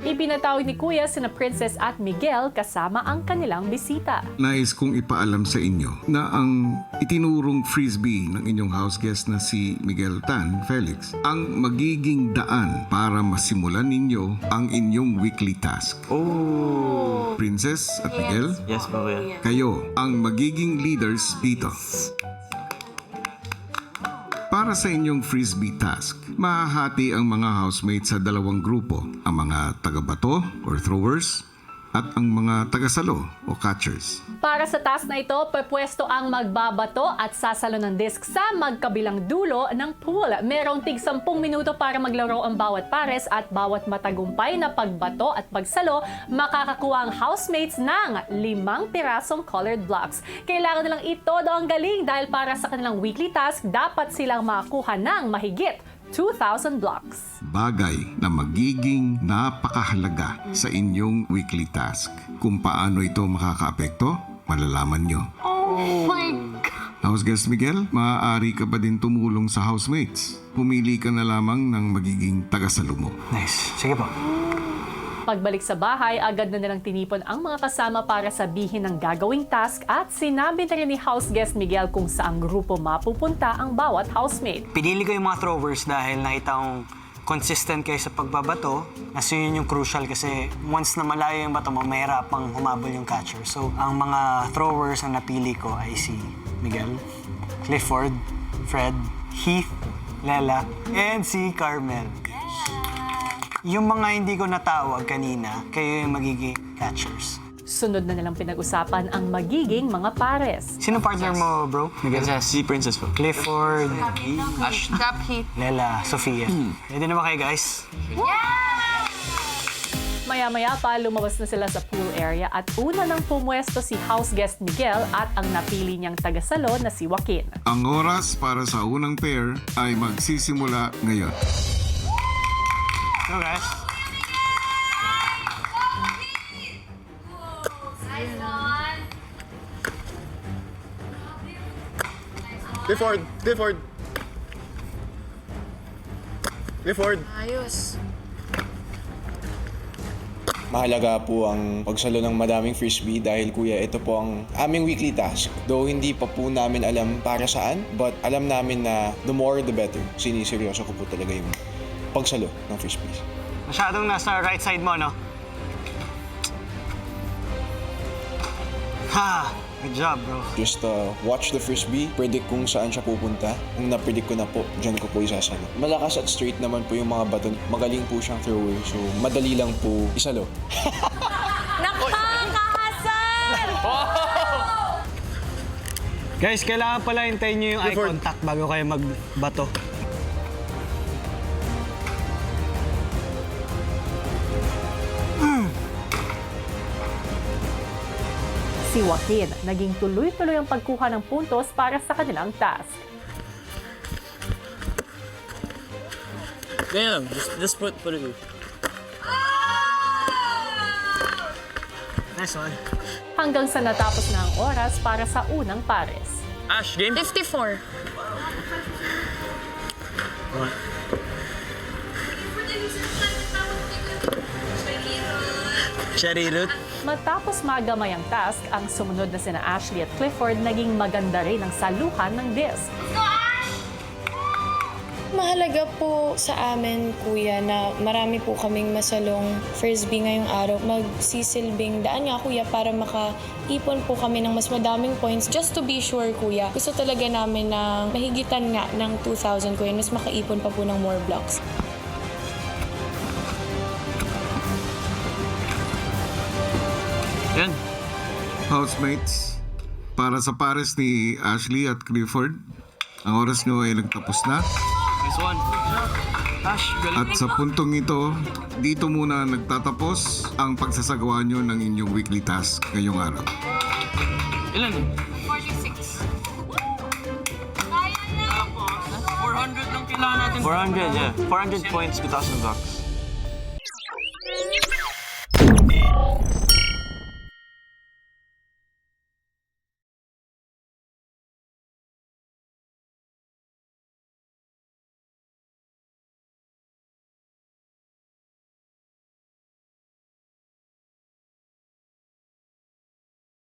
Ibinatawag ni Kuya sina Princess at Miguel kasama ang kanilang bisita. Nais kong ipaalam sa inyo na ang itinurong frisbee ng inyong house guest na si Miguel Tan Felix ang magiging daan para masimulan ninyo ang inyong weekly task. Oh! Princess at Miguel, Yes, Kuya. kayo ang magiging leaders dito. Para sa inyong frisbee task, mahahati ang mga housemates sa dalawang grupo, ang mga taga-bato or throwers at ang mga taga-salo o catchers. Para sa task na ito, pwepwesto ang magbabato at sasalo ng disc sa magkabilang dulo ng pool. Merong tig 10 minuto para maglaro ang bawat pares at bawat matagumpay na pagbato at pagsalo, makakakuha ang housemates ng 5 pirasong colored blocks. Kailangan nilang itodo ang galing dahil para sa kanilang weekly task, dapat silang makakuha ng mahigit 2,000 blocks. Bagay na magiging napakahalaga sa inyong weekly task. Kung paano ito makakaapekto, malalaman nyo. Oh my God! House guest Miguel, maaari ka ba din tumulong sa housemates? Pumili ka na lamang ng magiging tagasalo mo. Nice. Sige po. Pagbalik sa bahay, agad na nilang tinipon ang mga kasama para sabihin ng gagawing task at sinabi na rin ni house guest Miguel kung saang grupo mapupunta ang bawat housemate. Pinili ko yung mga throwers dahil nakita kong consistent kayo sa pagbabato. Kasi yun yung crucial kasi once na malayo yung bato mo, mahirapang humabol yung catcher. So, ang mga throwers na napili ko ay si Miguel, Clifford, Fred, Heath, Lela, and si Carmel. Yung mga hindi ko natawag kanina, kayo yung magiging catchers. Sunod na nilang pinag-usapan ang magiging mga pares. Sino partner mo, bro? Miguel? Si Princess po. Clifford, Drop Heath. Lela, Sofia. Ready na ba kayo, guys? Maya-maya pa, lumabas na sila sa pool area at una nang pumwesto si house guest Miguel at ang napili niyang tagasalo na si Joaquin. Ang oras para sa unang pair ay magsisimula ngayon. Go, guys. Clifford! Clifford! Clifford! Ayos. Mahalaga po ang pagsalo ng madaming frisbee dahil kuya ito po ang aming weekly task. Though hindi pa po namin alam para saan, but alam namin na the more the better. Siniseryoso ko po talaga yung pagsalo ng frisbees. Masyadong nasa right side mo, no? Ha! Good job, bro. Just watch the frisbee, predict kung saan siya pupunta. Kung na-predict ko na po, dyan ko po isasalo. Malakas at straight naman po yung mga baton. Magaling po siyang thrower, so madali lang po isalo. Nakakasal! Guys, kailangan pala hintayin nyo yung eye Clifford. contact bago kayo magbato. Si Joaquin, naging tuloy-tuloy ang pagkuha ng puntos para sa kanilang task. Ganyan lang. Just put it in. Nice one. Hanggang sa natapos na ang oras para sa unang pares. Ash, game? 54. Cherry root. Matapos magamay ang task, ang sumunod na sina Ashley at Clifford naging maganda rin ang saluhan ng disc. Mahalaga po sa amin, kuya, na marami po kaming masalong frisbee ngayong araw. Magsisilbing daan nga, kuya, para makaipon po kami ng mas madaming points. Just to be sure, kuya, gusto talaga namin na mahigitan nga ng 2,000, kuya, mas makaipon pa po ng more blocks. Yan. Housemates, para sa pares ni Ashley at Clifford, ang oras nyo ay nagtapos na. Nice one. Ash, galing. At sa puntong ito, dito muna nagtatapos ang pagsasagawa nyo ng inyong weekly task ngayong araw. Ilan? 46. 400 lang kailangan natin. 400, yeah. 400 points, 2,000 bucks.